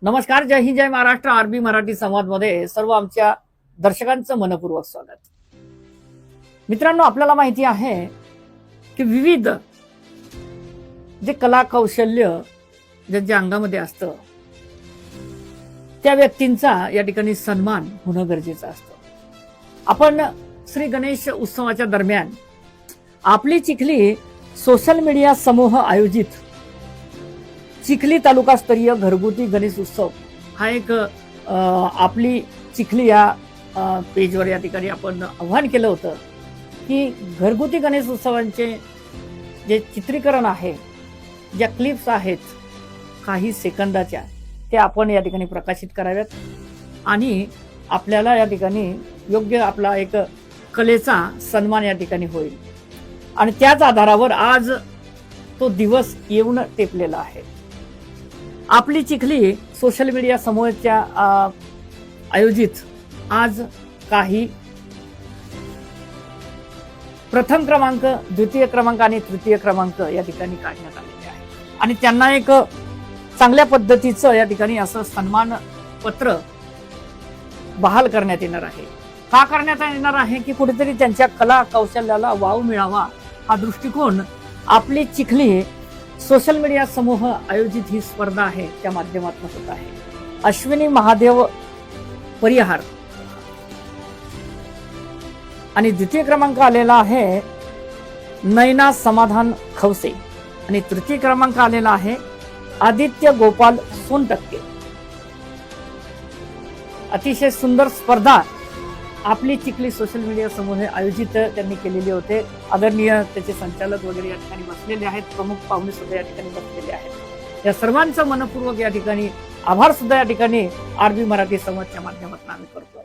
नमस्कार, जय हिंद, जय महाराष्ट्र. आरबी मराठी संवादमध्ये सर्व आमच्या दर्शकांचं मनपूर्वक स्वागत. मित्रांनो, आपल्याला माहिती आहे की विविध जे कला कौशल्य ज्यांच्या अंगामध्ये असतं त्या व्यक्तींचा या ठिकाणी सन्मान होणं गरजेचं असतं. आपण श्री गणेश उत्सवाच्या दरम्यान आपली चिखली सोशल मीडिया समूह आयोजित चिखली तालुकास्तरीय घरगुती गणेश उत्सव हा एक आपली चिखली या पेजवर या ठिकाणी आपण आव्हान केलं होतं की घरगुती गणेश उत्सवांचे जे चित्रीकरण आहे, ज्या क्लिप्स आहेत काही सेकंदाच्या, ते आपण या ठिकाणी प्रकाशित कराव्यात आणि आपल्याला या ठिकाणी योग्य आपला एक कलेचा सन्मान या ठिकाणी होईल. आणि त्याच आधारावर आज तो दिवस येऊन टेपलेला आहे. आपली चिखली सोशल मीडिया समूहाच्या आयोजित आज काही प्रथम क्रमांक, द्वितीय क्रमांक आणि तृतीय क्रमांक या ठिकाणी काढण्यात आलेले आहे आणि त्यांना एक चांगल्या पद्धतीचं या ठिकाणी असं सन्मान पत्र बहाल करण्यात येणार आहे. का करण्यात येणार आहे की कुठेतरी त्यांच्या कला कौशल्याला वाव मिळावा हा दृष्टिकोन आपली चिखली सोशल मीडिया समूह आयोजित ही स्पर्धा आहे त्या माध्यमातून होत आहे. अश्विनी महादेव परिहार आणि द्वितीय क्रमांक आलेला आहे नयना समाधान खवसे आणि तृतीय क्रमांक आलेला आहे आदित्य गोपाल सोनटक्के. अतिशय सुंदर स्पर्धा आपली चिखली सोशल मीडिया समूह आयोजित त्यांनी केलेले होते. आदरणीय त्याचे संचालक वगैरे या ठिकाणी बसलेले आहेत, प्रमुख पाहुणे सुद्धा या ठिकाणी बसलेले आहेत. या सर्वांचं मनपूर्वक या ठिकाणी आभार सुद्धा या ठिकाणी आरबी मराठी संवादच्या माध्यमातून आम्ही करतोय.